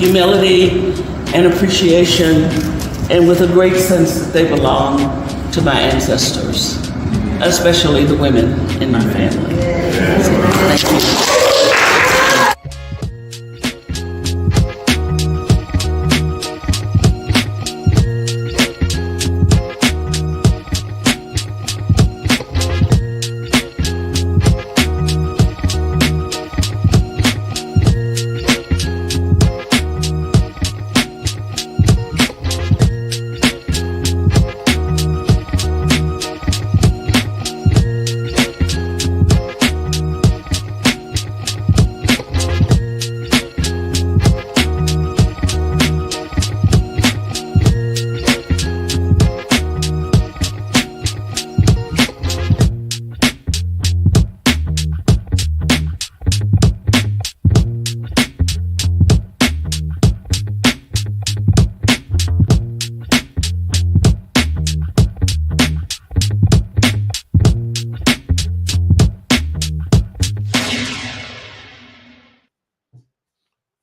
humility and appreciation, and with a great sense that they belong to my ancestors, especially the women in my family. So, thank you.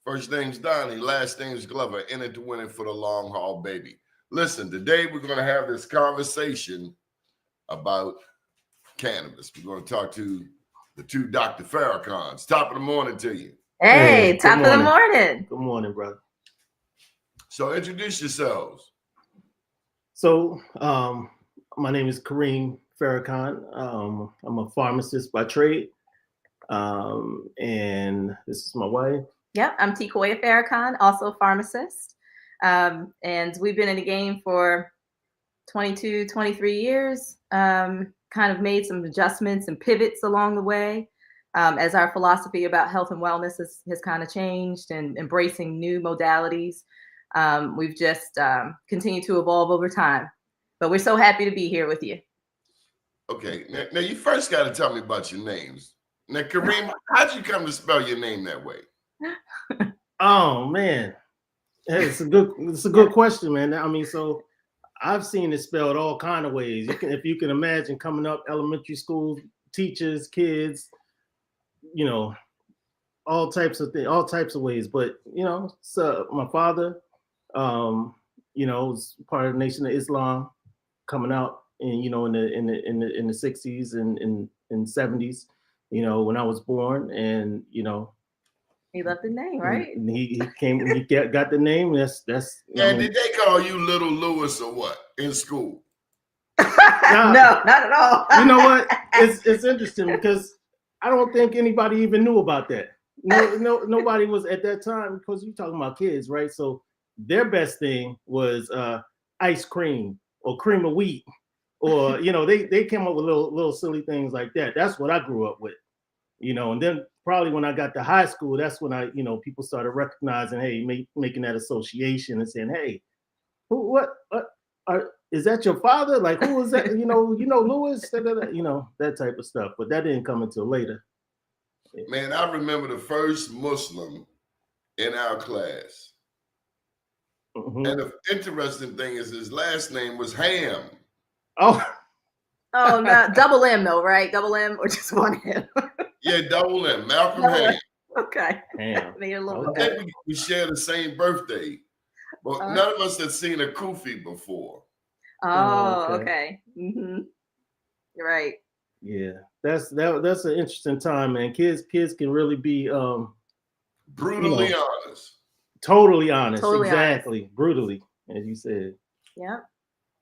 First name's Doni, last name's Glover, in it to win it for the long haul, baby. Listen, today we're going to have this conversation about cannabis. We're going to talk to the two Dr. Farrakhans. Top of the morning to you. Hey, top of the morning. Good morning, brother. So introduce yourselves. So my name is Karriem Farrakhan. I'm a pharmacist by trade. And this is my wife. Yep, I'm Tecoya Farrakhan, also a pharmacist. And we've been in the game for 22, 23 years, kind of made some adjustments and pivots along the way as our philosophy about health and wellness has kind of changed and embracing new modalities. We've just continued to evolve over time, but we're so happy to be here with you. Okay, now you first got to tell me about your names. Now, Karriem, how'd you come to spell your name that way? Oh man, hey, it's a good question, man. I mean, so I've seen it spelled all kind of ways. If you can imagine coming up elementary school, teachers, kids, you know, all types of things, all types of ways. But you know, so my father, you know, was part of the Nation of Islam, coming out in the 60s and 70s. You know, when I was born, and you know. He loved the name, right? He got the name. That's. And did they call you Little Lewis or what in school? No, not at all. You know what? It's interesting because I don't think anybody even knew about that. Nobody was at that time, because you're talking about kids, right? So their best thing was ice cream or cream of wheat, or you know, they came up with little silly things like that. That's what I grew up with, you know, and then. Probably when I got to high school, that's when people started recognizing, hey, making that association and saying, hey, is that your father? Like, who is that? you know, Lewis, you know, that type of stuff. But that didn't come until later. Man, I remember the first Muslim in our class. Mm-hmm. And the interesting thing is his last name was Ham. Oh, no, double M though, right? Double M or just one M? Yeah, double M, Malcolm Ham. Okay. Made a little bit better. We share the same birthday, but none of us had seen a kufi before. Oh, okay. Mm-hmm. You're right. Yeah, that's an interesting time, man. Kids can really be brutally honest. Totally honest. Exactly. Honest. Brutally, as you said. Yeah.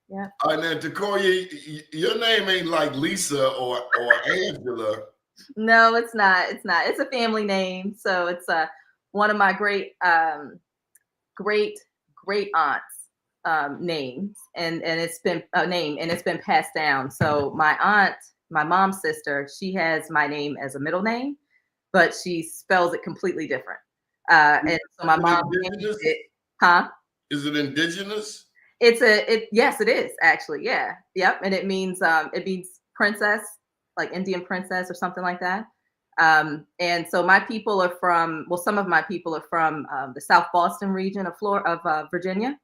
Yeah. And then Tecoya, your name ain't like Lisa or Angela. No, it's not. It's not. It's a family name, so it's one of my great aunts' names, and it's been a name, and it's been passed down. So my aunt, my mom's sister, she has my name as a middle name, but she spells it completely different. And so my mom changed it. Huh? Is it indigenous? Yes, it is actually. Yeah. Yep. And it means princess, like Indian princess or something like that. And so my people are from, some of my people are from the South Boston region of Virginia,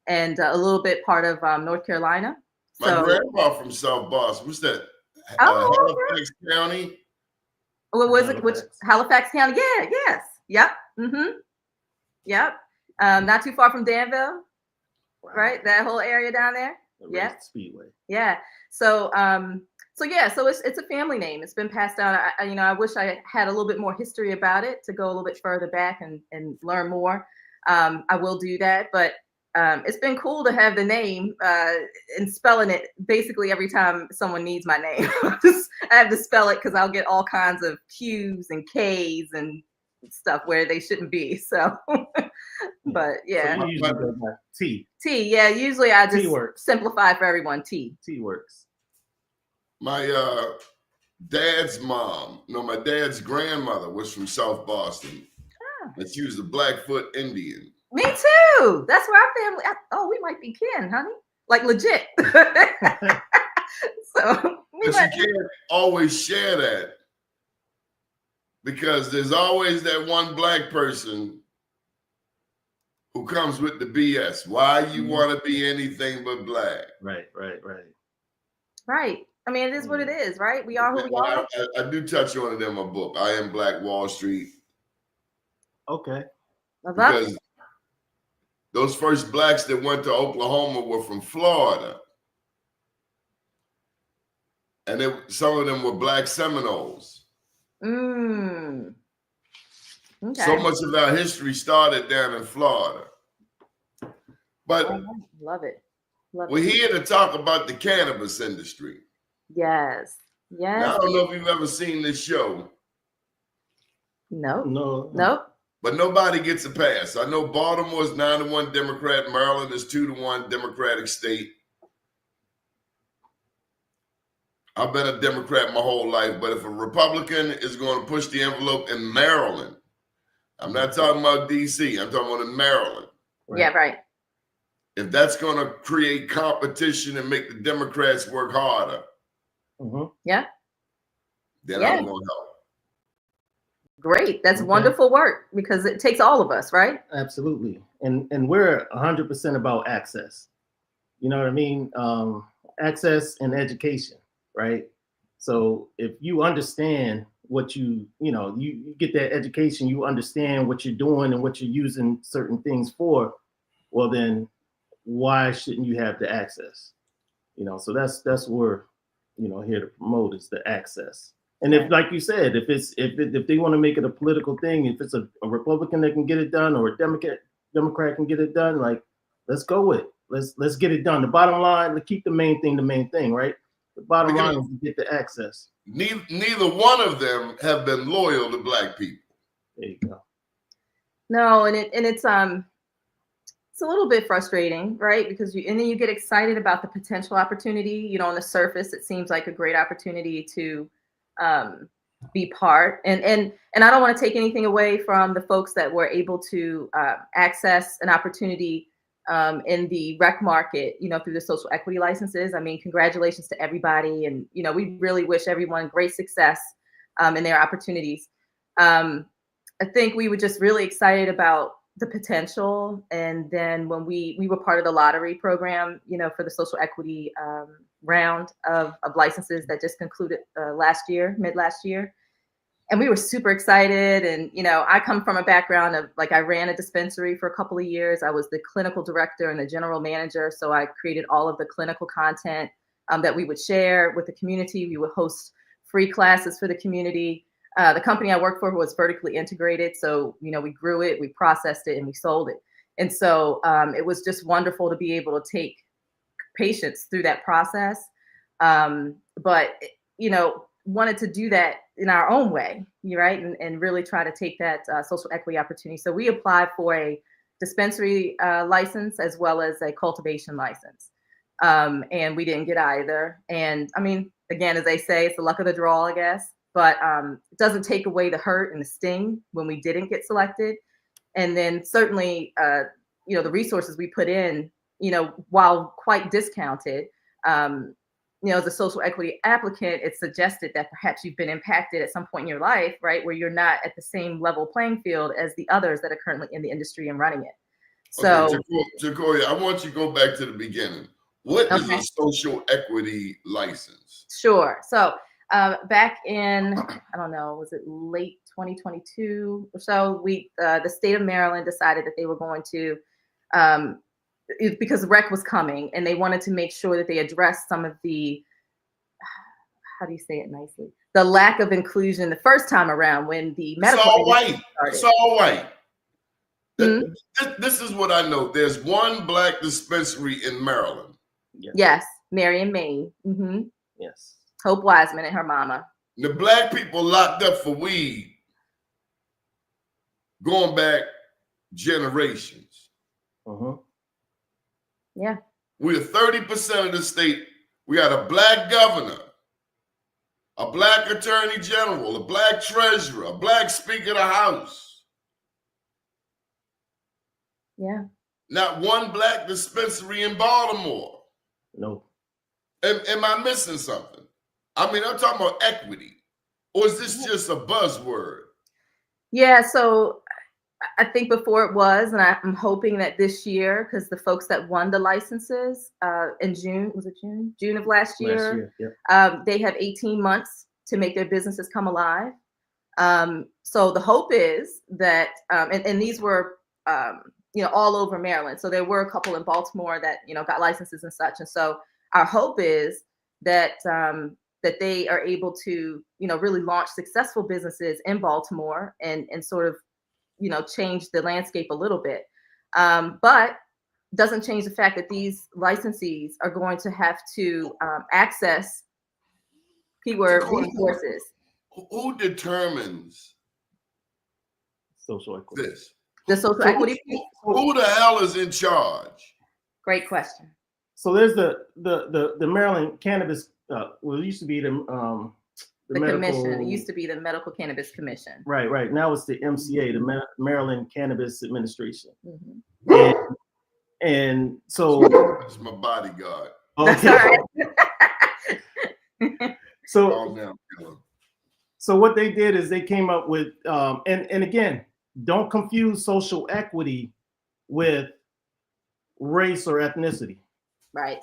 and a little bit part of North Carolina. My grandpa from South Boston. What's that? Halifax County. What was it? Which Halifax County? Yeah. Yes. Yep. Mm-hmm. Yep. Not too far from Danville, Wow. right? That whole area down there. The Yeah. Race Speedway. Yeah. So so it's a family name. It's been passed down. I wish I had a little bit more history about it to go a little bit further back and learn more. I will do that, but it's been cool to have the name and spelling it basically every time someone needs my name. I have to spell it because I'll get all kinds of Q's and K's and stuff where they shouldn't be. So, but yeah. So you usually go by T. T, yeah. Usually I T just works. simplify for everyone. T. T works. My dad's grandmother was from South Boston. And she was a Blackfoot Indian. Me too. That's where our family. We might be kin, honey. Like legit. So But you can't always share that because there's always that one black person who comes with the BS. Why you want to be anything but black? Right. Right. I mean, it is what it is, right? We are who we are. I do touch on it in my book. I Am Black Wall Street. Okay. Because those first blacks that went to Oklahoma were from Florida. And some of them were black Seminoles. Okay. So much of our history started down in Florida. But love it. We're here to talk about the cannabis industry. Yes. Now, I don't know if you've ever seen this show. Nope. No. Nope. But nobody gets a pass. I know Baltimore's 9-1 Democrat. Maryland is 2-1 Democratic state. I've been a Democrat my whole life, but if a Republican is going to push the envelope in Maryland, I'm not talking about DC, I'm talking about in Maryland. Right. Yeah, right. If that's going to create competition and make the Democrats work harder, yeah, then I'm going to help. Great. That's wonderful work because it takes all of us, right? Absolutely. And we're 100% about access. You know what I mean? Access and education, right? So if you understand what you get that education, you understand what you're doing and what you're using certain things for, well, then why shouldn't you have the access? So that's what we're, here to promote is the access. And if, like you said, if they want to make it a political thing, if it's a Republican that can get it done or a Democrat can get it done, like, let's go with it. Let's get it done. The bottom line, let's keep the main thing, right? The bottom line is to get the access. Neither one of them have been loyal to black people. There you go. No, and it's a little bit frustrating, right? Because then you get excited about the potential opportunity. On the surface, it seems like a great opportunity to be part. And I don't want to take anything away from the folks that were able to access an opportunity in the rec market, through the social equity licenses. I mean, congratulations to everybody. And, we really wish everyone great success in their opportunities. I think we were just really excited about the potential. And then when we were part of the lottery program, for the social equity round of licenses that just concluded mid last year. And we were super excited. And, I come from a background of I ran a dispensary for a couple of years. I was the clinical director and the general manager. So I created all of the clinical content that we would share with the community. We would host free classes for the community. The company I worked for was vertically integrated. So, we grew it, we processed it, and we sold it. And so it was just wonderful to be able to take patients through that process. But, wanted to do that in our own way, right? And really try to take that social equity opportunity. So we applied for a dispensary license as well as a cultivation license. And we didn't get either. And I mean, again, as they say, it's the luck of the draw, I guess. But it doesn't take away the hurt and the sting when we didn't get selected. And then certainly, the resources we put in, while quite discounted, as a social equity applicant, it's suggested that perhaps you've been impacted at some point in your life, right, where you're not at the same level playing field as the others that are currently in the industry and running it. So, okay, Tecoya, I want you to go back to the beginning. What is a social equity license? Sure. So back in, I don't know, was it late 2022 or so, the state of Maryland decided that they were going to, because rec was coming, and they wanted to make sure that they addressed some of the, how do you say it nicely, the lack of inclusion the first time around when the medical. It's all white. started. It's all white. Hmm? This is what I know. There's one black dispensary in Maryland. Yes, Marion, Maine. Mm-hmm. Yes. Hope Wiseman and her mama. The black people locked up for weed going back generations. Uh-huh. Yeah. We're 30% of the state. We got a black governor, a black attorney general, a black treasurer, a black speaker of the house. Yeah. Not one black dispensary in Baltimore. No. Am I missing something? I mean, I'm talking about equity. Or is this just a buzzword? Yeah, so I think before it was, and I'm hoping that this year, because the folks that won the licenses in June, was it June? June of last year? Yep. They have 18 months to make their businesses come alive. So the hope is that, and these were, all over Maryland. So there were a couple in Baltimore that, got licenses and such. And so our hope is that that they are able to, really launch successful businesses in Baltimore and sort of, change the landscape a little bit. But doesn't change the fact that these licensees are going to have to access keyword resources. Who determines Social equity. this? The social equity. Who the hell is in charge? Great question. So there's the Maryland Cannabis. Well, it used to be the medical, commission. It used to be the Medical Cannabis Commission. Right. Now it's the MCA, the Maryland Cannabis Administration. Mm-hmm. And so That's my bodyguard. okay. So Calm down, Dylan. So what they did is they came up with, and again, don't confuse social equity with race or ethnicity. Right.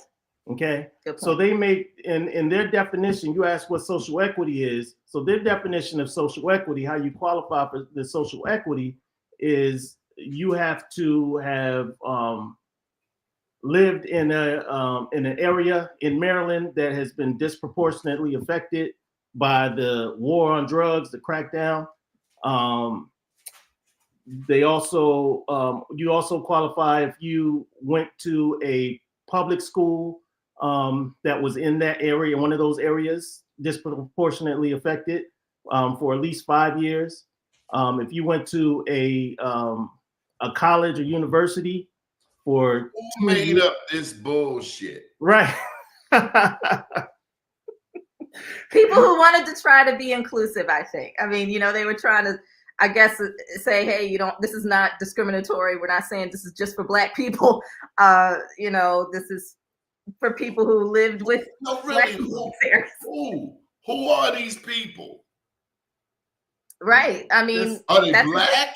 Okay. Good point. So they make, in their definition, you ask what social equity is. So their definition of social equity, how you qualify for the social equity, is you have to have lived in an area in Maryland that has been disproportionately affected by the war on drugs, the crackdown. They also, you also qualify if you went to a public school that was in that area, one of those areas disproportionately affected for at least 5 years. If you went to a college or university for Who made up this bullshit? right. People who wanted to try to be inclusive, I think. I mean, they were trying to, I guess, say, hey, this is not discriminatory. We're not saying this is just for Black people. This is for people who lived with. No, really, who are these people? Right. I mean, are they Black?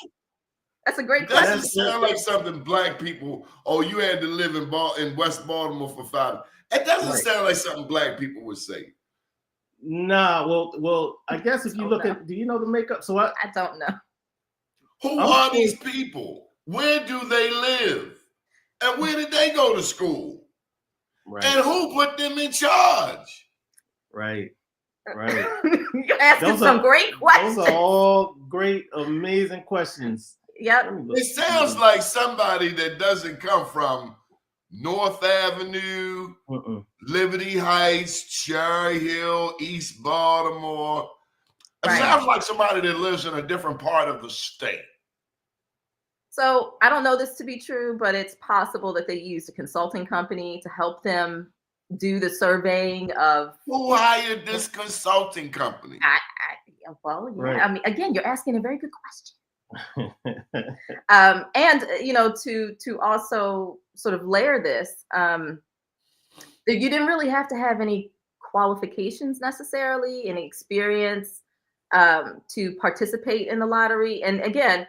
That's a great question. question. Doesn't sound like something Black people. Oh, you had to live in West Baltimore for 5. It doesn't sound like something Black people would say. Nah, well, I guess if you look at, do you know the makeup? So I don't know. Who are these people? Where do they live? And where did they go to school? Right. And who put them in charge? Right. You're asking some great questions. Those are all great, amazing questions. Yep. It sounds like somebody that doesn't come from North Avenue, Liberty Heights, Cherry Hill, East Baltimore. It sounds like somebody that lives in a different part of the state. So I don't know this to be true, but it's possible that they used a consulting company to help them do the surveying of. Who hired this consulting company? I mean, again, you're asking a very good question. And to also sort of layer this, you didn't really have to have any qualifications necessarily, any experience to participate in the lottery. And again,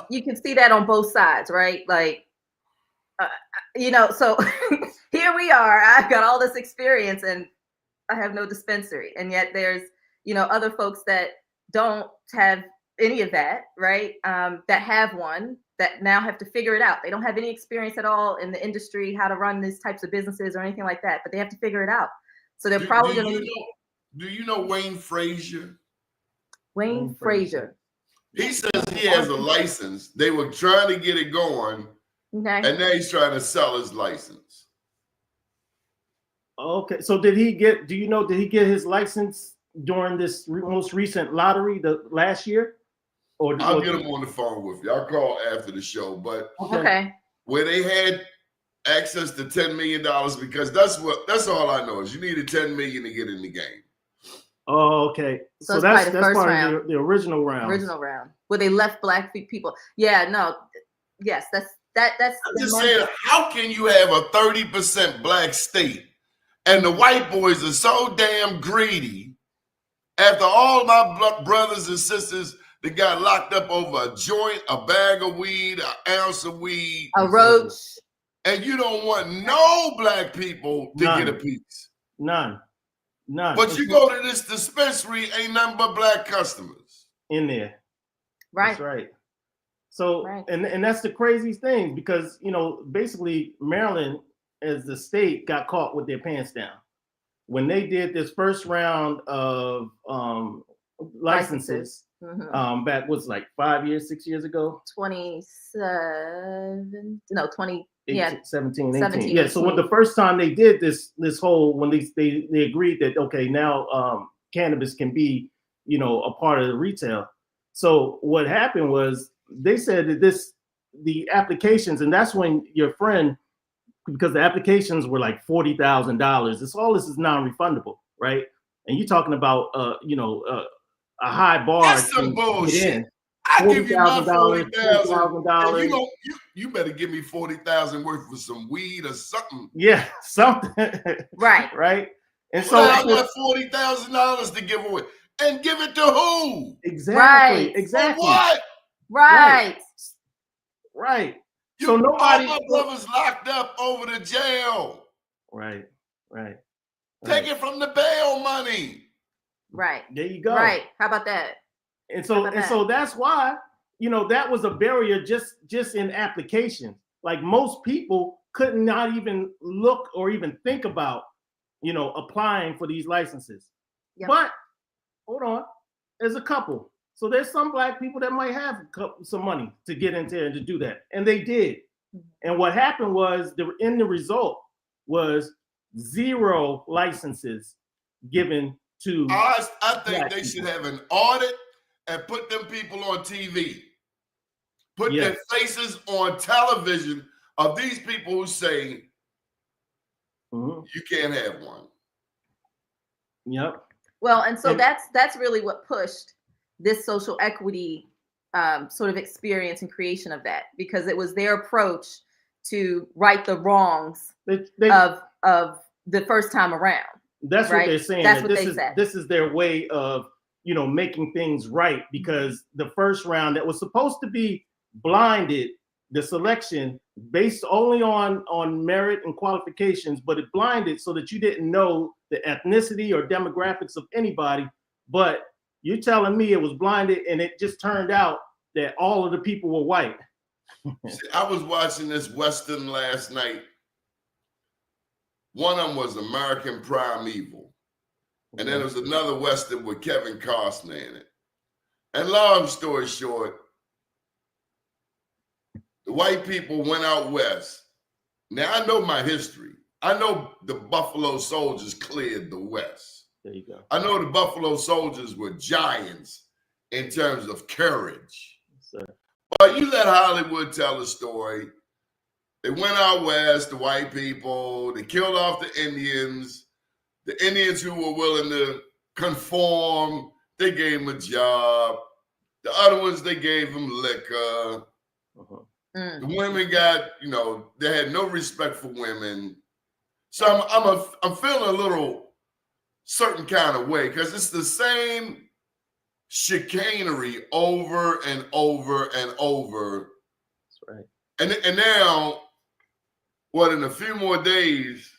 you can see that on both sides, right? Like, so here we are. I've got all this experience and I have no dispensary, and yet there's other folks that don't have any of that, right? That have one that now have to figure it out. They don't have any experience at all in the industry, how to run these types of businesses or anything like that, but they have to figure it out. So they're probably going to need. Do you know Wayne Frazier? Wayne Frazier. He says he has a license. They were trying to get it going, Okay. and now he's trying to sell his license. Okay, so did he get? Do you know? Did he get his license during this most recent lottery, the last year? I'll get him on the phone with you. I'll call after the show. But Okay. where they had access to $10 million, because that's all I know is you needed $10 million to get in the game. Oh, okay. So that's part part of the original round. Original round where they left black people. Yeah, no, yes, that's. I'm just saying, how can you have a 30% black state and the white boys are so damn greedy after all my brothers and sisters that got locked up over a joint, a bag of weed, an ounce of weed, a roach, and you don't want no black people to get a piece? None. But you go to this dispensary, ain't nothing but black customers in there. Right. That's right. So, and that's the crazy thing, because, basically Maryland as the state got caught with their pants down. When they did this first round of licenses, back was like 5 years, 6 years ago? 17, yeah. 17, 18. Yeah, so when the first time they did this whole, when they agreed that, okay, now cannabis can be, a part of the retail. So what happened was they said that the applications, and that's when your friend, because the applications were like $40,000. This is non-refundable, right? And you're talking about a high bar. That's some bullshit. I give you my $40,000. You better give me $40,000 worth for some weed or something. Yeah, something. Right. Right. And so I got $40,000 to give away, and give it to who? Exactly. Right. Exactly. For what? Right. Right. So nobody. All my brothers locked up over the jail. Right. Take it from the bail money. Right. There you go. Right. How about that? And so that's why, that was a barrier just in application. Like most people could not even look or even think about, applying for these licenses. Yep. But hold on, there's a couple. So there's some black people that might have some money to get into there and to do that. And they did. And what happened was the result was 0 licenses given to. I think they should have an audit and put them people on TV. Put their faces on television of these people who say, you can't have one. Yep. Well, and so that's really what pushed this social equity sort of experience and creation of that, because it was their approach to right the wrongs of the first time around. That's right? What they're saying. That's what they said. This is their way of, making things right, because the first round that was supposed to be blinded, the selection based only on merit and qualifications, but it blinded so that you didn't know the ethnicity or demographics of anybody. But you're telling me it was blinded, and it just turned out that all of the people were white. See, I was watching this Western last night. One of them was American Primeval. And then there was another Western with Kevin Costner in it. And long story short, the white people went out west. Now, I know my history. I know the Buffalo Soldiers cleared the West. There you go. I know the Buffalo Soldiers were giants in terms of courage. Yes, but you let Hollywood tell the story. They went out west, the white people. They killed off the Indians. The Indians who were willing to conform, they gave them a job. The other ones, they gave them liquor. The women got, they had no respect for women. So I'm feeling a little certain kind of way, because it's the same chicanery over and over and over. That's right. And now, in a few more days,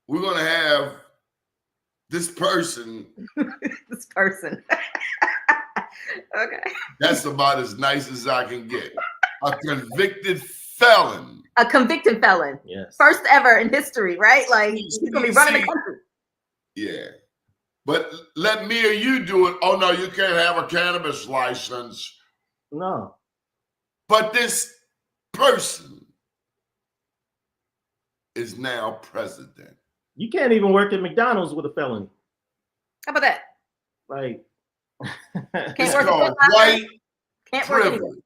we're going to have this person. This person. Okay. That's about as nice as I can get. A convicted felon. A convicted felon. Yes. First ever in history, right? Like he's gonna be running the country. Yeah. But let me or you do it. Oh no, you can't have a cannabis license. No. But this person is now president. You can't even work at McDonald's with a felony. How about that? Like, It's called white privilege.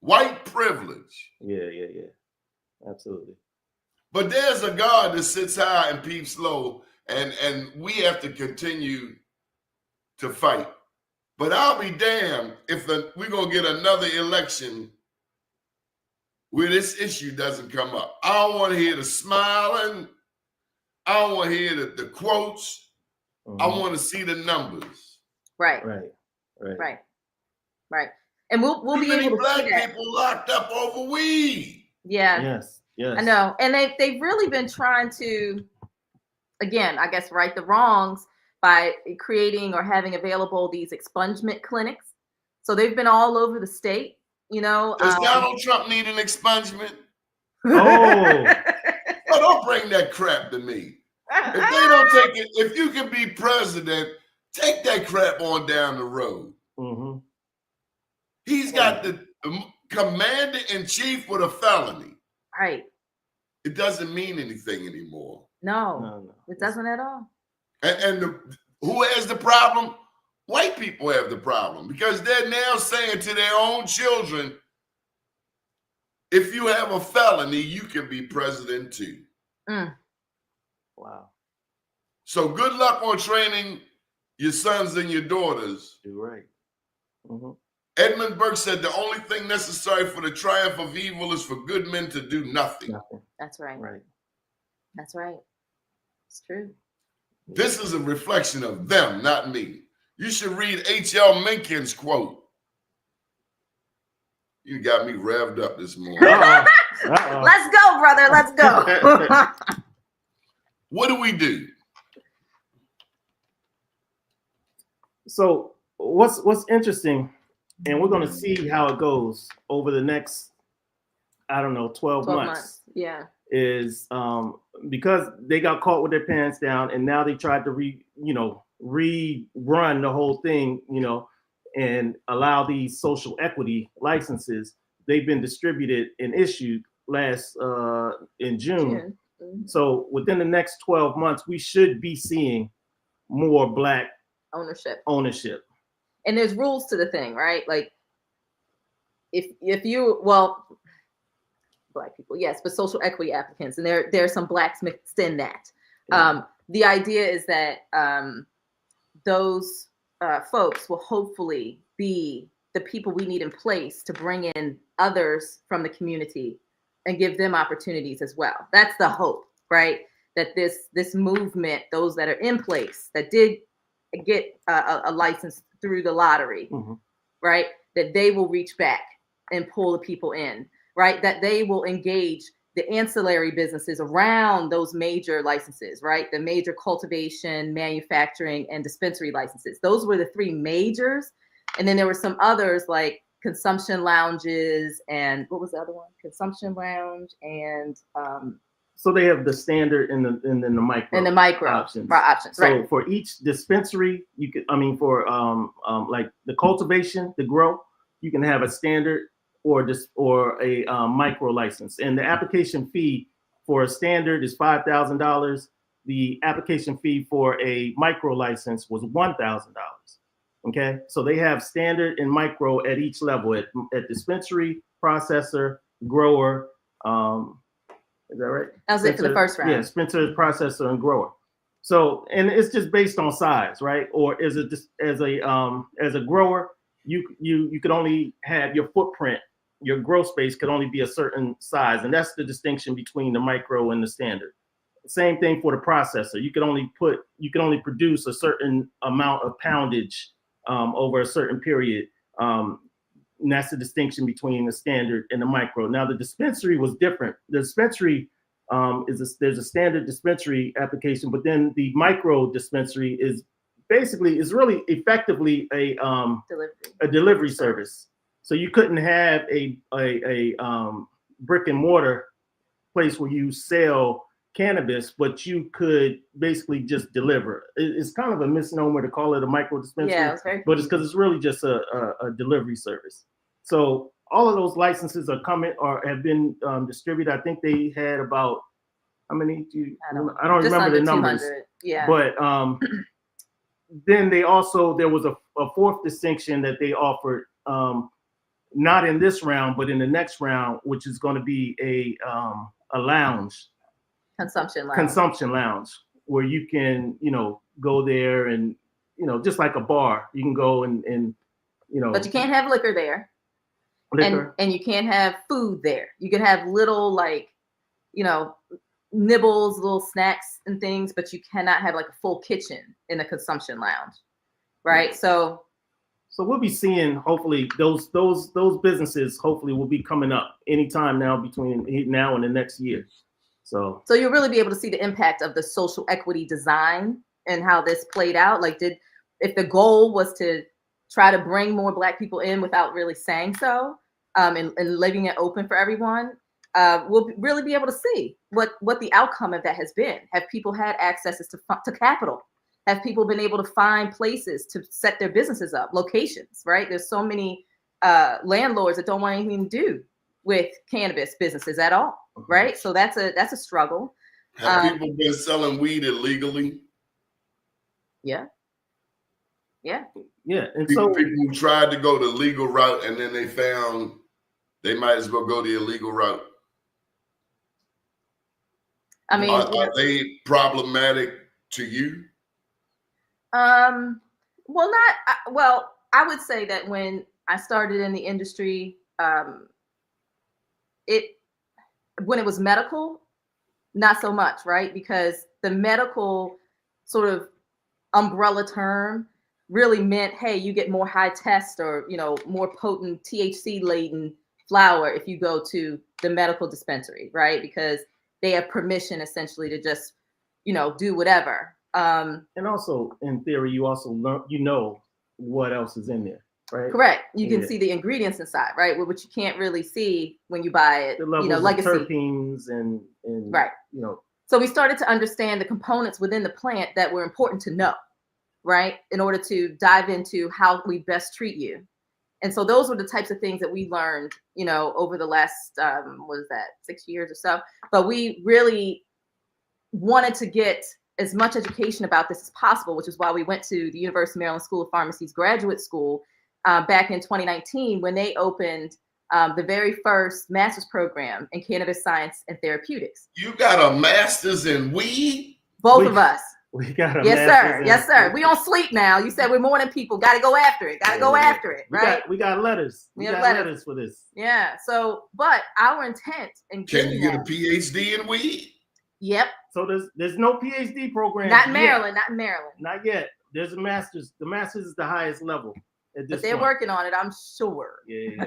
White privilege. Yeah. Absolutely. But there's a God that sits high and peeps low, and we have to continue to fight. But I'll be damned if we're going to get another election where this issue doesn't come up. I don't want to hear the smiling. I don't want to hear the quotes. I want to see the numbers. Right. And we'll be able to black see that. people locked up over weed. Yeah. Yes. I know. And they've really been trying to, again, I guess, right the wrongs by creating or having available these expungement clinics. So they've been all over the state, you know. Does Donald Trump need an expungement? Oh. Oh, don't bring that crap to me. If they don't take it, if you can be president, take that crap on down the road. Mm-hmm. He's got the commander-in-chief with a felony. Right. It doesn't mean anything anymore. No. It doesn't at all. And who has the problem? White people have the problem because they're now saying to their own children, if you have a felony, you can be president too. Wow. So good luck on training your sons and your daughters. You're right. Mm-hmm. Edmund Burke said the only thing necessary for the triumph of evil is for good men to do nothing. That's right. Right. That's right. It's true. This is a reflection of them, not me. You should read H.L. Mencken's quote. You got me revved up this morning. Let's go, brother. Let's go. What do we do? So what's interesting, and we're going to see how it goes over the next, 12 months. Yeah. Is because they got caught with their pants down, and now they tried to rerun the whole thing, and allow these social equity licenses. They've been distributed and issued last in June. Mm-hmm. So within the next 12 months, we should be seeing more Black ownership. And there's rules to the thing, right? Like if you, Black people, yes, but social equity applicants, and there are some Blacks mixed in that. The idea is that those folks will hopefully be the people we need in place to bring in others from the community and give them opportunities as well. That's the hope, right? That this movement, those that are in place that did get a license through the lottery, right? That they will reach back and pull the people in. Right, that they will engage the ancillary businesses around those major licenses, right? The major cultivation, manufacturing, and dispensary licenses. Those were the three majors. And then there were some others like consumption lounges and what was the other one? Consumption lounge and so they have the standard and the micro. And the micro options. So right. For each dispensary, you could, for like the cultivation, the grow, you can have a standard or a micro license, and the application fee for a standard is $5,000. The application fee for a micro license was $1,000. Okay, so they have standard and micro at each level at dispensary, processor, grower. Is that right? That was it for the first round. Yeah, dispenser, processor, and grower. So, and it's just based on size, right? Or is it just as a grower, you could only have your footprint. Your grow space could only be a certain size, and that's the distinction between the micro and the standard. Same thing for the processor. You can only produce a certain amount of poundage over a certain period. And that's the distinction between the standard and the micro. Now the dispensary was different. The dispensary there's a standard dispensary application, but then the micro dispensary is basically is really effectively a delivery service. So you couldn't have a brick and mortar place where you sell cannabis, but you could basically just deliver. It's kind of a misnomer to call it a micro dispensary, but it's because it's really just a delivery service. So all of those licenses are coming or have been distributed. I think they had about how many? I don't remember the numbers. Yeah. But then there was a fourth distinction that they offered, not in this round, but in the next round, which is going to be a lounge. Consumption lounge, where you can, go there and, just like a bar, you can go and But you can't have liquor there. And you can't have food there. You can have little nibbles, little snacks and things, but you cannot have like a full kitchen in a consumption lounge, right? So we'll be seeing hopefully those businesses hopefully will be coming up anytime now between now and the next year. So you'll really be able to see the impact of the social equity design and how this played out. Like, if the goal was to try to bring more Black people in without really saying so, and leaving it open for everyone, we'll really be able to see what the outcome of that has been. Have people had accesses to capital? Have people been able to find places to set their businesses up, locations, right? There's so many landlords that don't want anything to do with cannabis businesses at all, right? So that's a struggle. Have people been selling weed illegally? Yeah. And people who tried to go the legal route and then they found they might as well go the illegal route. I mean, are they problematic to you? Well, I would say that when I started in the industry, when it was medical, not so much, right? Because the medical sort of umbrella term really meant, hey, you get more high test or, more potent THC laden flower if you go to the medical dispensary, right? Because they have permission essentially to just, do whatever. And also in theory, you also learn, what else is in there, right? Correct. You can see the ingredients inside, right? Which you can't really see when you buy it. The levels of terpenes and right. So we started to understand the components within the plant that were important to know, right? In order to dive into how we best treat you. And so those were the types of things that we learned, over the last, 6 years or so. But we really wanted to get as much education about this as possible, which is why we went to the University of Maryland School of Pharmacy's graduate school back in 2019 when they opened the very first master's program in cannabis science and therapeutics. You got a master's in weed? Both of us. We got a Yes, sir. We don't sleep now. You said we're morning people. Got to go after it. Right? We got letters. We got letters for this. Yeah. So, but our intent in can you get a PhD in weed? Yep. So there's no PhD program. Not in Maryland. Not yet. There's a master's. The master's is the highest level at this But they're working on it, I'm sure. Yeah.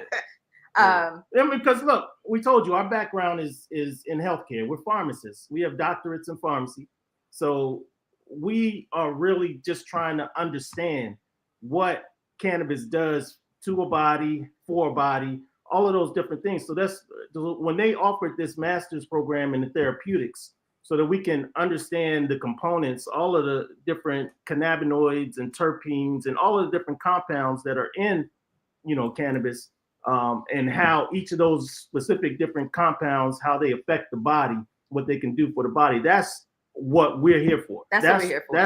Because look, we told you our background is in healthcare. We're pharmacists. We have doctorates in pharmacy. So we are really just trying to understand what cannabis does to a body, for a body, all of those different things. So that's when they offered this master's program in the therapeutics, so that we can understand the components, all of the different cannabinoids and terpenes and all of the different compounds that are in, cannabis, and how each of those specific different compounds, how they affect the body, what they can do for the body. That's what we're here for. That's what we're here for.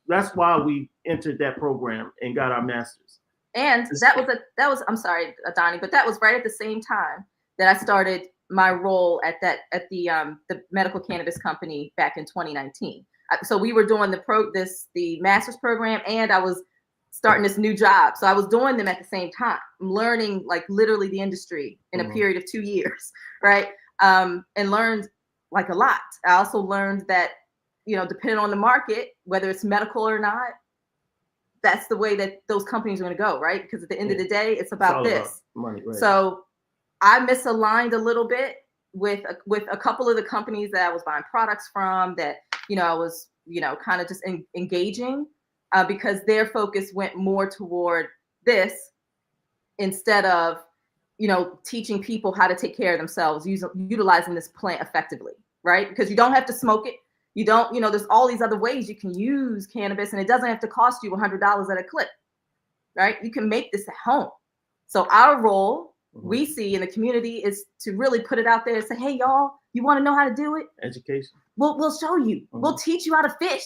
That's why we entered that program and got our master's. And that was I'm sorry, Doni, but that was right at the same time that I started my role at the medical cannabis company back in 2019. So we were doing the master's program, and I was starting this new job. So I was doing them at the same time. I'm learning like literally the industry in a period of 2 years, right? And learned like a lot. I also learned that, depending on the market, whether it's medical or not, that's the way that those companies are going to go, right? Because at the end of the day, it's about this. About money, right. So I misaligned a little bit with a couple of the companies that I was buying products from that, I was, kind of just engaging. because their focus went more toward this instead of, teaching people how to take care of themselves, utilizing this plant effectively, right? Because you don't have to smoke it. You don't, there's all these other ways you can use cannabis, and it doesn't have to cost you $100 at a clip, right? You can make this at home. So our role, we see in the community, is to really put it out there and say, hey, y'all, you want to know how to do it? Education. We'll show you. We'll teach you how to fish,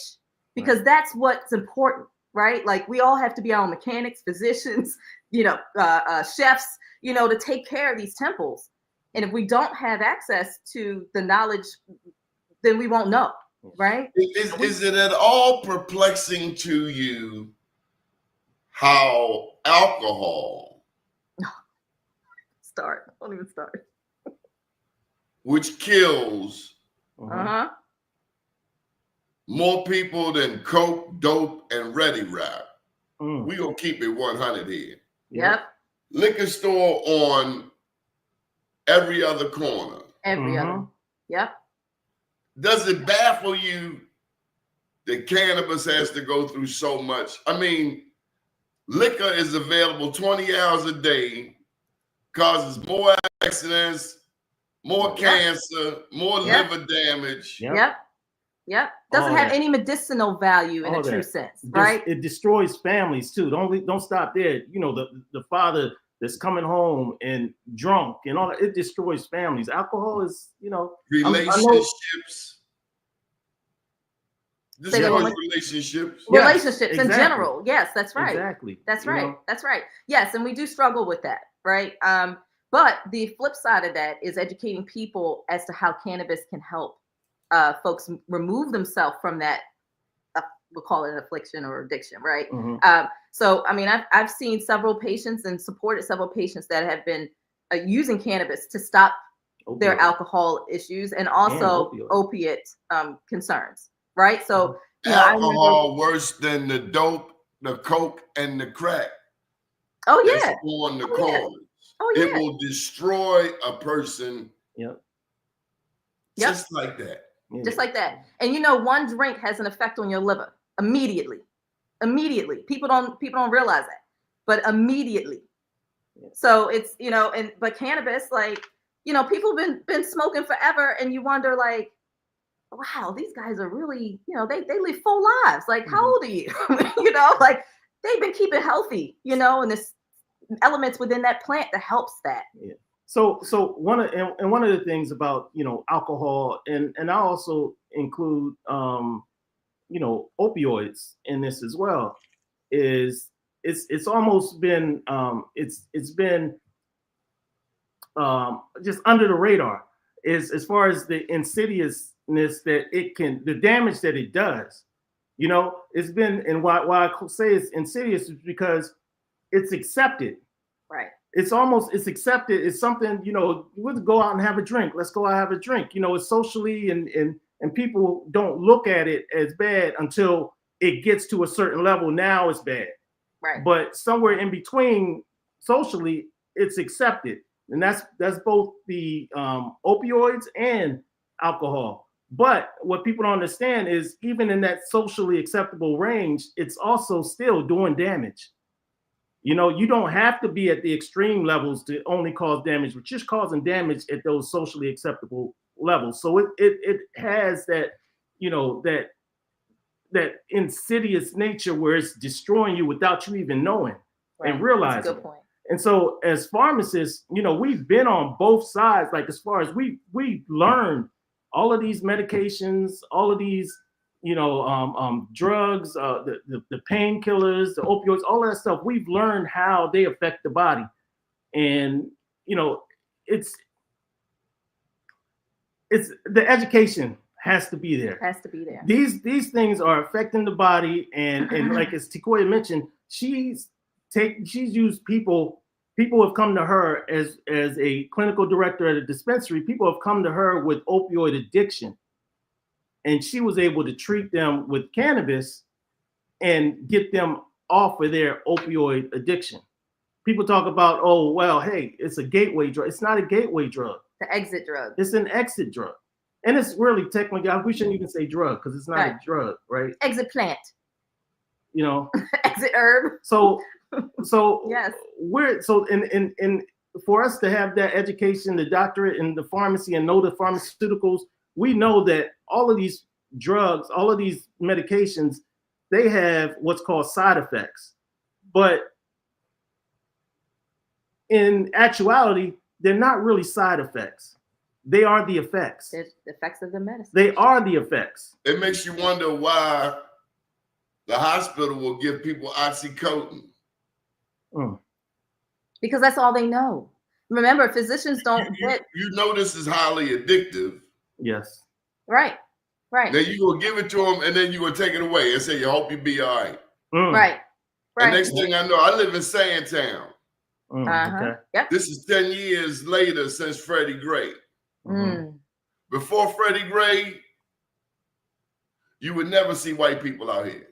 because that's what's important, right? Like, we all have to be our own mechanics, physicians, chefs, to take care of these temples. And if we don't have access to the knowledge, then we won't know, right? Is it at all perplexing to you how alcohol, don't even start, which kills more people than coke, dope, and ready rap, we gonna keep it 100 here. Yep. Liquor store on every other corner. Every other. Yep. Does it baffle you that cannabis has to go through so much? I mean, liquor is available 20 hours a day, causes more accidents, more cancer, more liver damage. Yep. Doesn't have any medicinal value in a true sense, right? It destroys families too. Don't stop there. The father that's coming home and drunk and all that, it destroys families. Alcohol is, relationships. Destroys relationships. In general. Yes, that's right. Exactly. That's right. That's right. Yes, and we do struggle with that, right? But the flip side of that is educating people as to how cannabis can help folks remove themselves from that, we'll call it an affliction or addiction, right? So, I mean, I've seen several patients and supported several patients that have been using cannabis to stop their alcohol issues and also opiate concerns, right? So, alcohol worse than the dope, the coke, and the crack. Oh yeah. That's on the corners. It will destroy a person. Just like that. Just like that. And one drink has an effect on your liver immediately. People don't realize that, but immediately. So it's, but cannabis, like, people have been smoking forever, and you wonder, like, wow, these guys are really, they live full lives. Like, how old are you? Like, they've been keeping healthy, and there's elements within that plant that helps that. So one of the things about alcohol, and I also include opioids in this as well, is it's almost been it's been just under the radar, is as far as the insidiousness that the damage that it does. It's been, and why I say it's insidious is because it's accepted. Right. It's accepted. It's something, we'll go out and have a drink. Let's go out and have a drink. It's socially, and people don't look at it as bad until it gets to a certain level. Now it's bad. Right. But somewhere in between, socially, it's accepted. And that's both the opioids and alcohol. But what people don't understand is, even in that socially acceptable range, it's also still doing damage. You don't have to be at the extreme levels to only cause damage, but just causing damage at those socially acceptable levels. So it has that, that insidious nature where it's destroying you without you even knowing and realizing. That's a good point. And so as pharmacists, we've been on both sides. Like, as far as we learned all of these medications, all of these, drugs, the painkillers, the opioids, all that stuff. We've learned how they affect the body, and it's the education has to be there. These things are affecting the body, and like as Tecoya mentioned, she's used people have come to her as a clinical director at a dispensary. People have come to her with opioid addiction, and she was able to treat them with cannabis and get them off of their opioid addiction. People talk about, oh, well, hey, it's a gateway drug. It's not a gateway drug. The exit drug. It's an exit drug. And it's really technically, we shouldn't even say drug, because it's not a drug, right? Exit plant. you know. Exit herb. So Yes. And for us to have that education, the doctorate in the pharmacy, and know the pharmaceuticals, we know that all of these drugs, all of these medications, they have what's called side effects. But in actuality, they're not really side effects. They are the effects. There's the effects of the medicine. They are the effects. It makes you wonder why the hospital will give people oxycodone. Because that's all they know. Remember, physicians don't get. You know this is highly addictive. Yes. Right. Then you gonna give it to them, and then you gonna take it away and say, "You hope you be all right." Right. And next thing I know, I live in Sandtown. Okay. Yep. This is 10 years later since Freddie Gray. Before Freddie Gray, you would never see white people out here.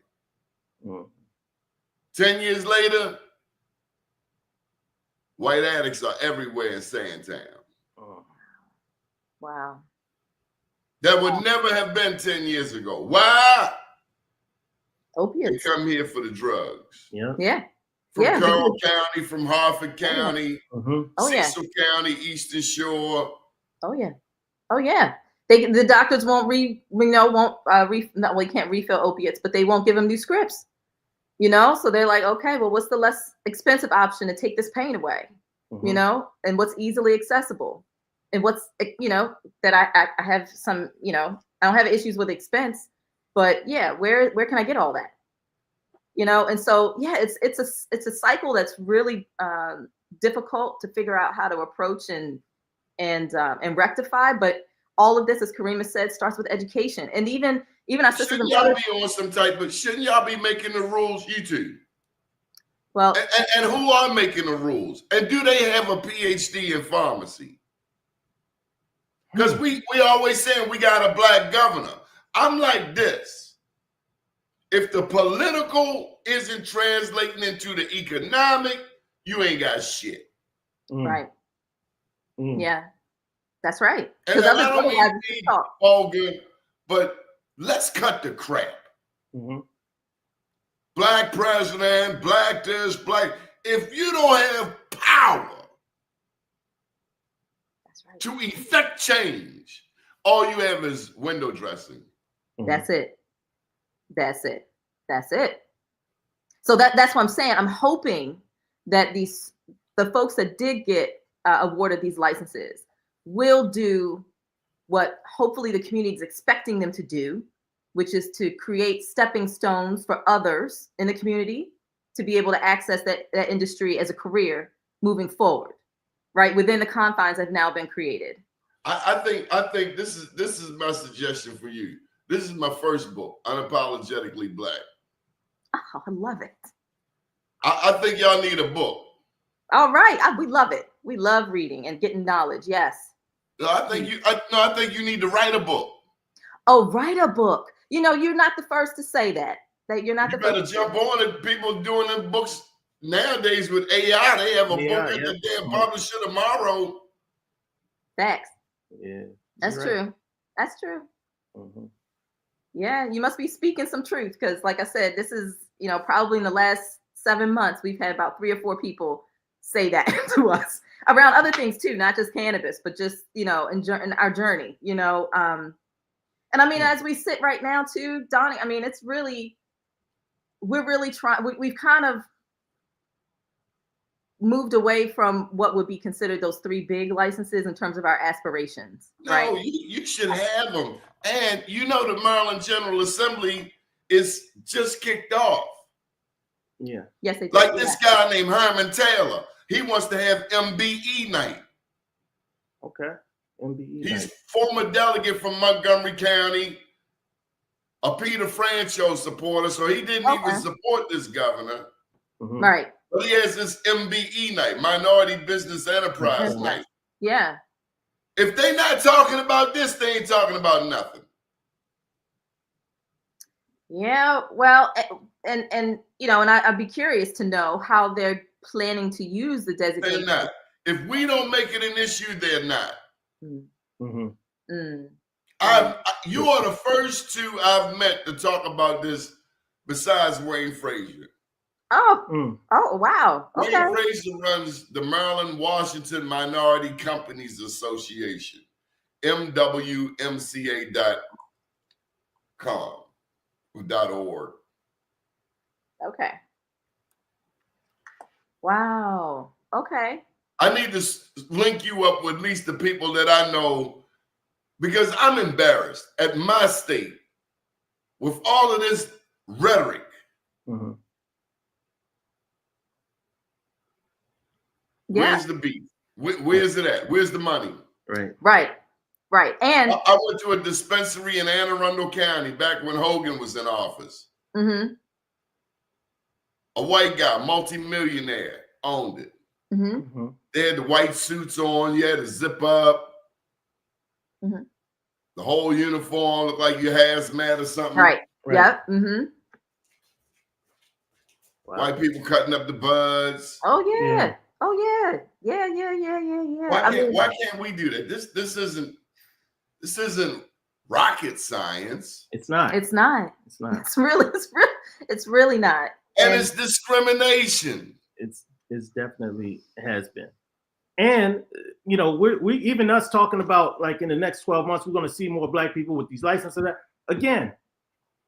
10 years later, white addicts are everywhere in Sandtown. Wow. That would never have been 10 years ago. Why? Opiates. They come here for the drugs. Yeah. From Carroll County, from Harford County, Oh, yeah. Cecil County, Eastern Shore. Oh yeah. The doctors won't can't refill opiates, but they won't give them new scripts. You know, so they're like, okay, well, what's the less expensive option to take this pain away? You know, and what's easily accessible, and what's, you know, that I have some, you know, I don't have issues with expense, but yeah, where can I get all that? You know, and so yeah, it's a cycle that's really difficult to figure out how to approach and rectify. But all of this, as Karriem said, starts with education, and even our sisters and brothers. Shouldn't y'all be on some type of? Shouldn't y'all be making the rules? You two. Well, and who are making the rules? And do they have a PhD in pharmacy? Because we always saying we got a black governor. I'm like this. If the political isn't translating into the economic, you ain't got shit. Right. Yeah, that's right. And I don't mean to be vulgar, but let's cut the crap. Black president, black this, black. If you don't have power to effect change, all you have is window dressing. That's it. So that's what I'm saying. I'm hoping that the folks that did get awarded these licenses will do what hopefully the community is expecting them to do, which is to create stepping stones for others in the community to be able to access that industry as a career moving forward, right, within the confines that have now been created. I think this is my suggestion for you. This is my first book, Unapologetically Black. Oh, I love it. I think y'all need a book. All right, we love it. We love reading and getting knowledge. Yes. I think you need to write a book. Oh, write a book. You know, you're not the first to say that. That you're not the first. You better jump on it. People doing them books nowadays with AI. They have a book at the damn publisher tomorrow. Facts. Yeah. That's true. That's true. Yeah, you must be speaking some truth, because like I said, this is, you know, probably in the last 7 months, we've had about 3 or 4 people say that to us around other things too, not just cannabis, but just, you know, in our journey, you know. And I mean, as we sit right now too, Doni, I mean, we're really trying, we've kind of moved away from what would be considered those 3 big licenses in terms of our aspirations. No, right? you should have them. And you know, the Maryland General Assembly is just kicked off. Yeah. Yes, they do. Like this guy named Herman Taylor. He wants to have MBE night. Okay. MBE He's night. former delegate from Montgomery County, a Peter Franchot supporter, so he didn't even support this governor. Right. But he has this MBE night, Minority Business Enterprise night. Yeah. If they're not talking about this, they ain't talking about nothing. Yeah, well, and you know, and I'd be curious to know how they're planning to use the designation. They're not. If we don't make it an issue, they're not. You are the first 2 I've met to talk about this besides Wayne Frazier. Oh, oh, wow. Okay. Wayne Frazier runs the Maryland Washington Minority Companies Association, mwmca.com.org. Okay. Wow. Okay. I need to link you up with at least the people that I know, because I'm embarrassed at my state with all of this rhetoric. Mm-hmm. Yeah. Where's the beef? Where's it at? Where's the money? Right. Right. Right. And I went to a dispensary in Anne Arundel County back when Hogan was in office. mm-hmm. A white guy, multimillionaire, owned it. Mm-hmm. Mm-hmm. They had the white suits on. You had to zip up. Mm-hmm. The whole uniform looked like you hazmat or something. Right. Right. Yep. Mm-hmm. Wow. White people cutting up the buds. Oh yeah. Yeah. Oh yeah. Yeah. Why can't we do that? This isn't rocket science. It's not. It's not. It's not. It's really not. And it's discrimination. It's definitely has been. And you know, we even us talking about like in the next 12 months, we're going to see more Black people with these licenses. Again,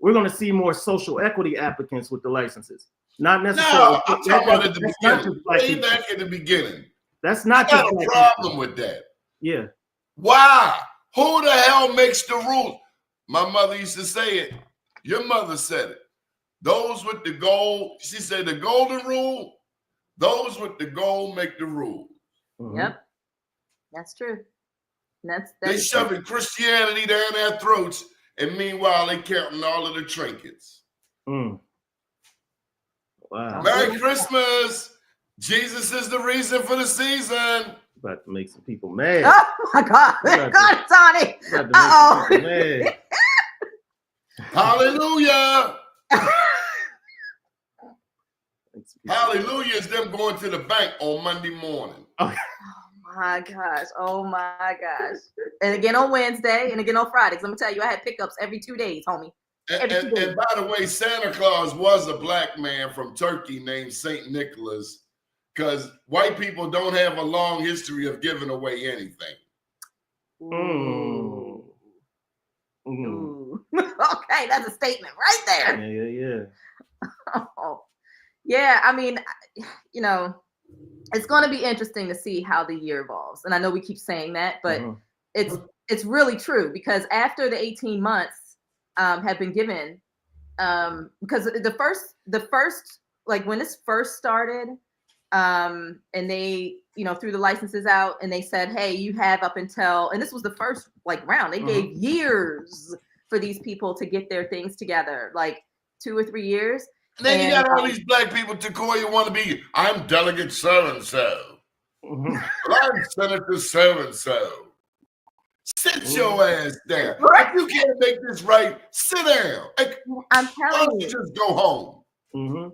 we're going to see more social equity applicants with the licenses. Not necessarily. No, I'm talking about at the beginning. Way people. back at the beginning. That's not I just got a Black problem people. with that. Yeah. Why? Who the hell makes the rules? My mother used to say it. Your mother said it. Those with the gold, she said the golden rule, those with the gold make the rule. Mm-hmm. Yep. That's true. That's They shoving Christianity down their throats, and meanwhile they counting all of the trinkets. Mm. Wow. Merry Christmas. Jesus is the reason for the season. About to make some people mad. Oh my God. God, Tony. Uh-oh. Mad. Hallelujah. Hallelujah is them going to the bank on Monday morning. Okay. My gosh. Oh my gosh. And again on Wednesday and again on Fridays. Let me tell you, I had pickups every 2 days, homie. And by the way, Santa Claus was a Black man from Turkey named St. Nicholas, because white people don't have a long history of giving away anything. Mm. Mm. Ooh. Okay, that's a statement right there. Yeah. Oh. Yeah, I mean, you know, it's going to be interesting to see how the year evolves. And I know we keep saying that, but it's really true, because after the 18 months have been given, because the first like when this first started, and they, you know, threw the licenses out and they said, hey, you have up until, and this was the first like round, they gave years for these people to get their things together, like 2 or 3 years. And then you got all these Black people, Tecoya, want to be, I'm Delegate so-and-so. I'm Senator so-and-so. Sit your ass down. If you can't make this right, sit down. I'm telling you. Just go home. Mm-hmm.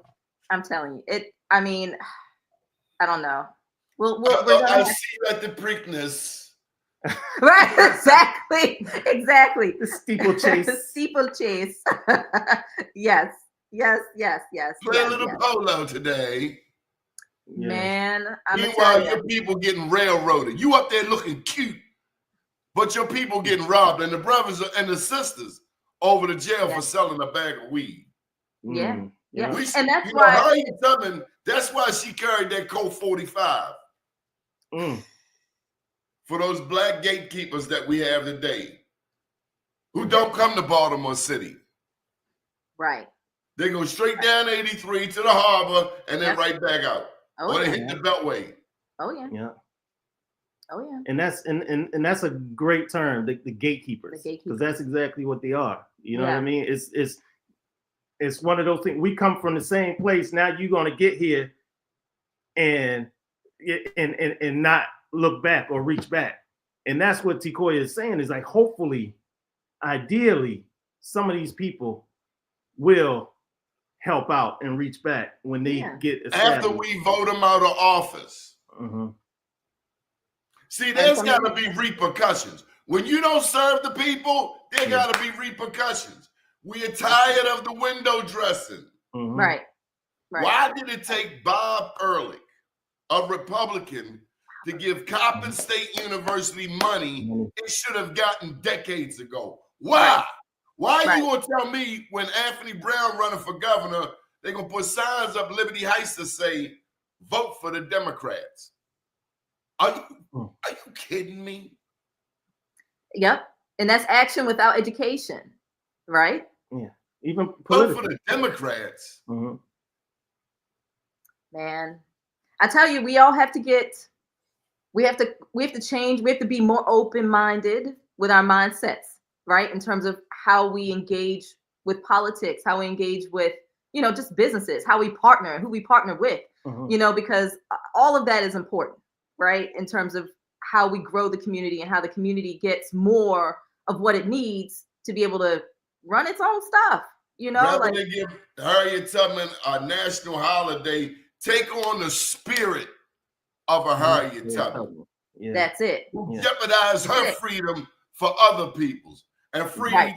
I'm telling you. I mean, I don't know. We're I see you at the Preakness. Right, exactly. The steeplechase. The steeplechase. Yes. Play a little polo today. Yeah. Man, meanwhile, your people getting railroaded. You up there looking cute, but your people getting robbed, and the brothers and the sisters over to jail for selling a bag of weed. Yeah. Mm. Yeah. And that's why Harriet Tubman, that's why she carried that Colt 45. For those Black gatekeepers that we have today, who don't come to Baltimore City. Right. They go straight down 83 to the harbor and then right back out. Oh, or they yeah. hit the Beltway. Oh yeah. Yeah. Oh yeah. And that's a great term, the gatekeepers, because that's exactly what they are. You know what I mean? It's one of those things. We come from the same place. Now you're gonna get here and not look back or reach back. And that's what Tecoya is saying, is like, hopefully, ideally, some of these people will help out and reach back when they get established. After we vote them out of office. Mm-hmm. See, there's got to be repercussions. When you don't serve the people, there got to be repercussions. We are tired of the window dressing. Mhm. Right. Right. Why did it take Bob Ehrlich, a Republican, to give Coppin State University money it should have gotten decades ago? Why? Right. Why are Right. you gonna tell me when Anthony Brown running for governor, they're gonna put signs up Liberty Heights to say, vote for the Democrats? Are you kidding me? Yep. And that's action without education, right? Yeah. Even Vote political. for the Democrats. Mhm. Man, I tell you, we all have to we have to change. We have to be more open-minded with our mindsets, right? In terms of how we engage with politics, how we engage with, just businesses, how we partner, who we partner with, Mhm. because all of that is important, right? In terms of how we grow the community and how the community gets more of what it needs to be able to run its own stuff, Rather than give Harriet Tubman a national holiday, take on the spirit of a Harriet Tubman. Yeah. That's it. Jeopardize her freedom for other people's and free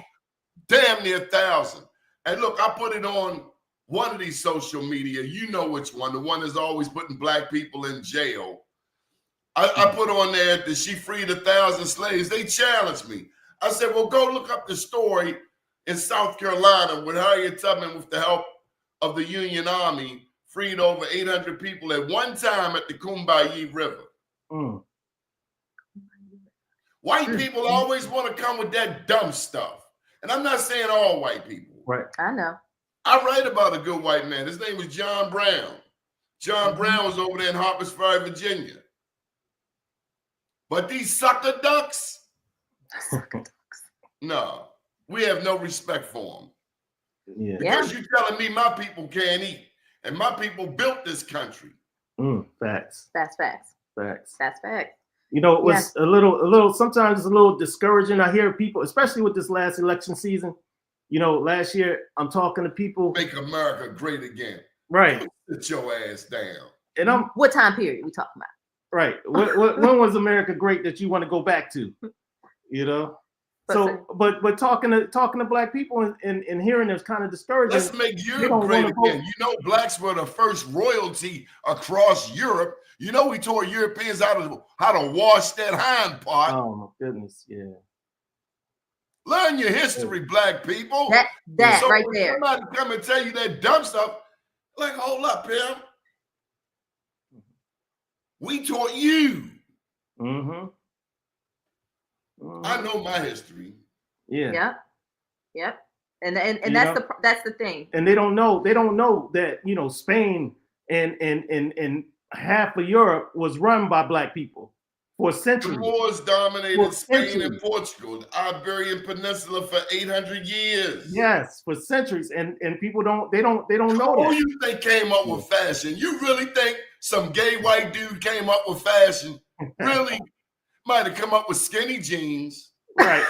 damn near 1,000. And look, I put it on one of these social media. You know which one, the one that's always putting black people in jail. I put on there that she freed 1,000 slaves. They challenged me. I said, well, go look up the story in South Carolina when Harriet Tubman, with the help of the Union Army, freed over 800 people at one time at the Combahee River. White people always want to come with that dumb stuff. And I'm not saying all white people. Right. I know. I write about a good white man. His name was John Brown. John Brown was over there in Harpers Ferry, Virginia. But these sucker ducks, no, we have no respect for them. Yeah. Because you're telling me my people can't eat. And my people built this country. Facts. That's facts. Facts. That's facts. It was a little, sometimes it's a little discouraging. I hear people, especially with this last election season, last year, I'm talking to people. Make America great again. Right. Sit your ass down. And what time period we talking about? Right. When was America great that you want to go back to? So, but talking to black people and hearing this kind of discouraging. Let's make Europe great again. Blacks were the first royalty across Europe. We taught Europeans how to wash that hind part. Oh my goodness, yeah. Learn your history, black people. That so right when there. Somebody come and tell you that dumb stuff, like, hold up, Pim. We taught you. I know my history. Yeah. Yep. And that's the thing. And they don't know that Spain and half of Europe was run by black people for centuries. The Moors dominated Spain and Portugal, the Iberian Peninsula for 800 years. Yes, for centuries, and people don't know Who that. you think came up with fashion? You really think some gay white dude came up with fashion? Really? Might have come up with skinny jeans. Right.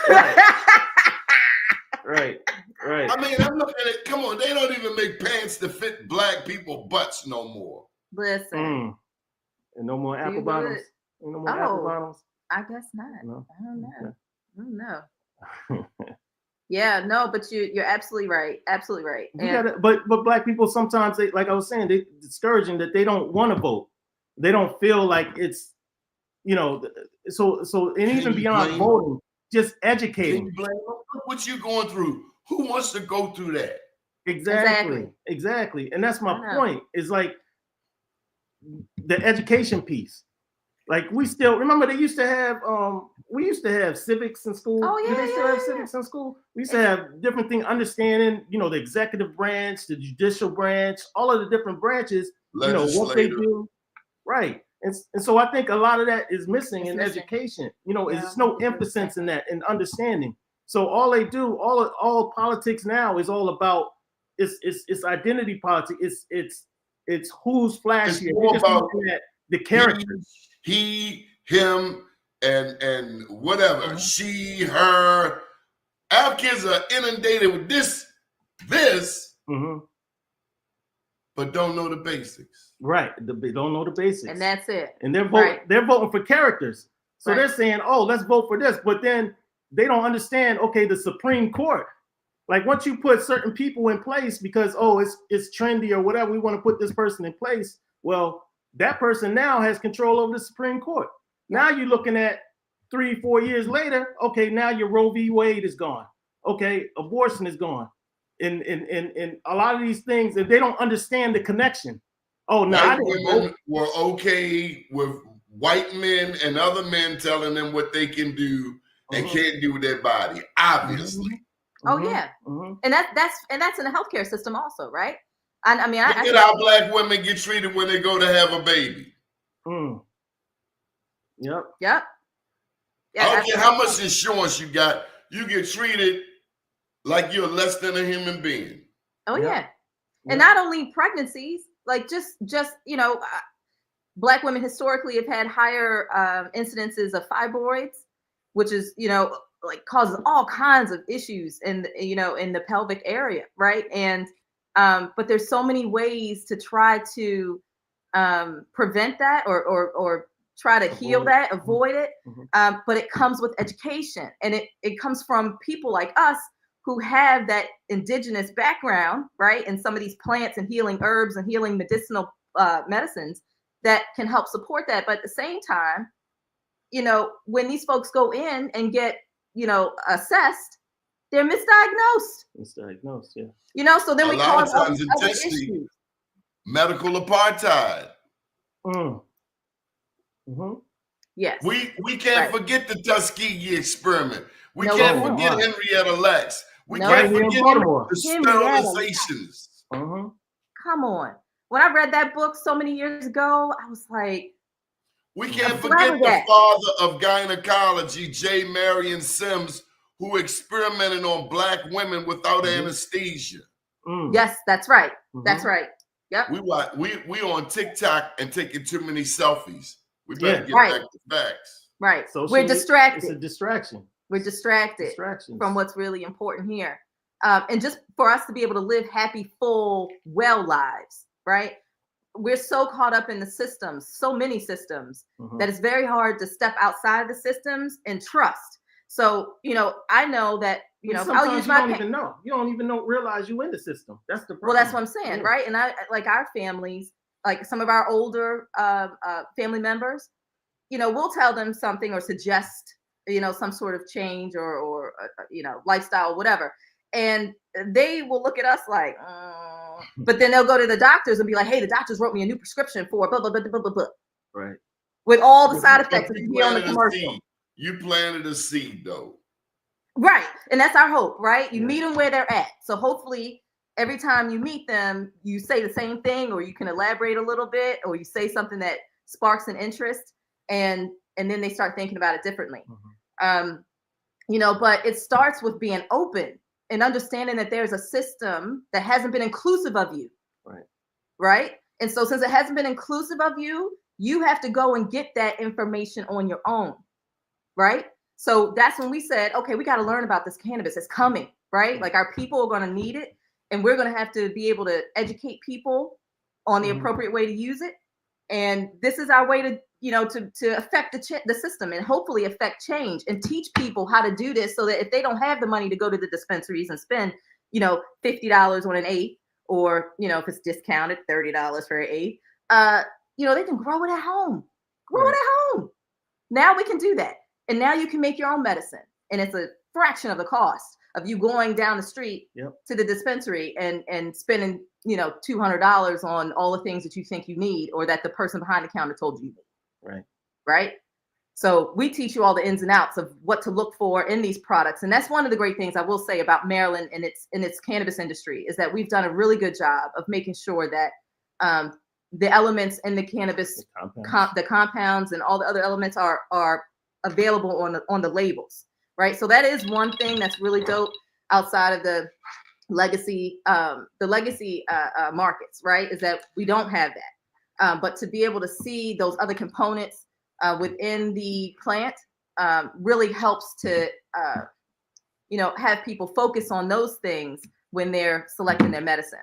Right. I mean, I'm looking at it. Come on, they don't even make pants to fit black people butts no more. Listen. And no more apple bottoms. No more apple bottoms. I guess not. No? I don't know. Okay. I don't know. Yeah, no, but you're absolutely right. Absolutely right. But black people sometimes, they, like I was saying, they discouraging that they don't want to vote. They don't feel like it's, so and even beyond voting, just educating. Look what you're going through. Who wants to go through that? Exactly. And that's my point. Is like the education piece. Like we still remember they used to have we used to have civics in school. Oh yeah. Did they still have civics in school? We used to have different things, understanding, the executive branch, the judicial branch, all of the different branches, what they do. Right. And so I think a lot of that is missing in education. There's no emphasis in that and understanding. So all they do, all politics now is all about it's identity politics. It's who's flashier. It's more about the characters. He, him, and whatever. She, her. Our kids are inundated with this, but don't know the basics. Right. They don't know the basics. And that's it. And they're voting for characters. So they're saying, oh, let's vote for this. But then they don't understand, okay, the Supreme Court Like once you put certain people in place because it's trendy or whatever, we want to put this person in place. Well, that person now has control over the Supreme Court. Now you're looking at 3-4 years later. Okay, now your Roe v. Wade is gone. Okay, abortion is gone, and a lot of these things, if they don't understand the connection. Oh no, white women were okay with white men and other men telling them what they can do and can't do with their body, obviously. Oh yeah, and that's in the healthcare system also, right? I mean, look at how black women get treated when they go to have a baby. Yep. I don't care how much insurance you got, you get treated like you're less than a human being. Oh yeah. And not only pregnancies, like just black women historically have had higher incidences of fibroids, which is like causes all kinds of issues in the pelvic area, right? And but there's so many ways to try to prevent that or try to heal that, avoid it. But it comes with education, and it comes from people like us who have that indigenous background, right? And some of these plants and healing herbs and healing medicinal medicines that can help support that. But at the same time, when these folks go in and get, assessed, they're misdiagnosed. Misdiagnosed, yeah. So then we cause other issues. Medical apartheid. Yes. We can't forget the Tuskegee experiment. We can't forget Henrietta Lacks. We can't forget the sterilizations. Come on. When I read that book so many years ago, I was like, we can't forget the father of gynecology, J. Marion Sims, who experimented on black women without anesthesia. Yes, that's right. That's right. Yep. We on TikTok and taking too many selfies. We better get back to facts. Right. We're distracted. It's a distraction. We're distracted from what's really important here. And just for us to be able to live happy, full, well lives, right? We're so caught up in the systems, so many systems, that it's very hard to step outside of the systems and trust. So, I know that, I'll use my you don't even realize you in the system. That's the problem. Well, that's what I'm saying, right? And I like our families, like some of our older family members, we'll tell them something or suggest, some sort of change or lifestyle, whatever. And they will look at us like, but then they'll go to the doctors and be like, hey, the doctors wrote me a new prescription for blah, blah, blah, blah, blah, blah. Right. With all the side effects that you hear on the commercial. You planted a seed, though. Right. And that's our hope, right? You meet them where they're at. So hopefully every time you meet them, you say the same thing, or you can elaborate a little bit, or you say something that sparks an interest, and then they start thinking about it differently. But it starts with being open and understanding that there's a system that hasn't been inclusive of you. Right. And so since it hasn't been inclusive of you, you have to go and get that information on your own. Right. So that's when we said, okay, we got to learn about this cannabis. It's coming. Right. Like our people are going to need it. And we're going to have to be able to educate people on the appropriate way to use it. And this is our way to, to affect the system and hopefully affect change and teach people how to do this, so that if they don't have the money to go to the dispensaries and spend, $50 on an eighth, or, if it's discounted, $30 for an eighth, they can grow it at home. Grow it at home. Now we can do that. And now you can make your own medicine. And it's a fraction of the cost of you going down the street to the dispensary and spending, $200 on all the things that you think you need, or that the person behind the counter told you you need. Right. So we teach you all the ins and outs of what to look for in these products. And that's one of the great things I will say about Maryland and its cannabis industry, is that we've done a really good job of making sure that the elements in the cannabis, the compounds and all the other elements are available on the labels. Right. So that is one thing that's really dope outside of the legacy markets, right? Is that we don't have that. But to be able to see those other components within the plant really helps to, have people focus on those things when they're selecting their medicine.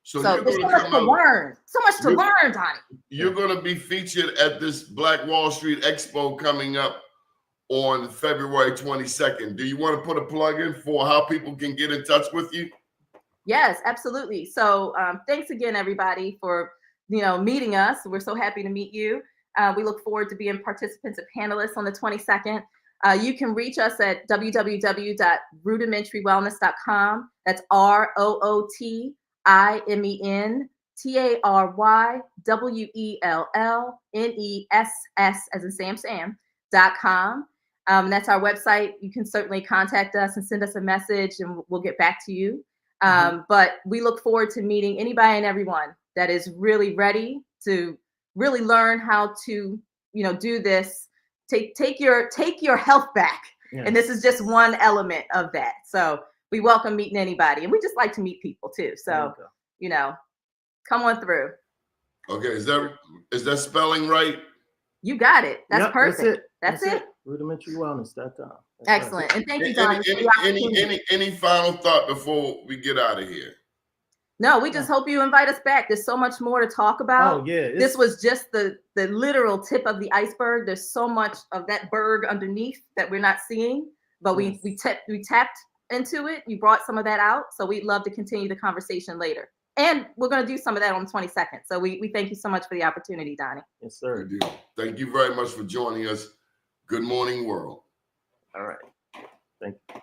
So there's so much to learn. So much to learn, Donnie. You're going to be featured at this Black Wall Street Expo coming up on February 22nd. Do you want to put a plug in for how people can get in touch with you? Yes, absolutely. So thanks again, everybody, for meeting us. We're so happy to meet you. We look forward to being participants and panelists on the 22nd. You can reach us at www.rudimentaryWellness.com. That's ROOTIMENTARYWELLNESS as in Sam.com. That's our website. You can certainly contact us and send us a message and we'll get back to you. But we look forward to meeting anybody and everyone that is really ready to really learn how to, do this. Take your health back. Yes. And this is just one element of that. So we welcome meeting anybody, and we just like to meet people too. So come on through. Okay, is that spelling right? You got it. That's perfect. That's it. RudimentaryWellness.com. Excellent. Right. And thank you, Doni. Any final thought before we get out of here? No, we just hope you invite us back. There's so much more to talk about. Oh, yeah. This was just the literal tip of the iceberg. There's so much of that berg underneath that we're not seeing, but we tapped into it. You brought some of that out. So we'd love to continue the conversation later. And we're going to do some of that on the 22nd. So we thank you so much for the opportunity, Doni. Yes, sir. Thank you very much for joining us. Good morning, world. All right. Thank you.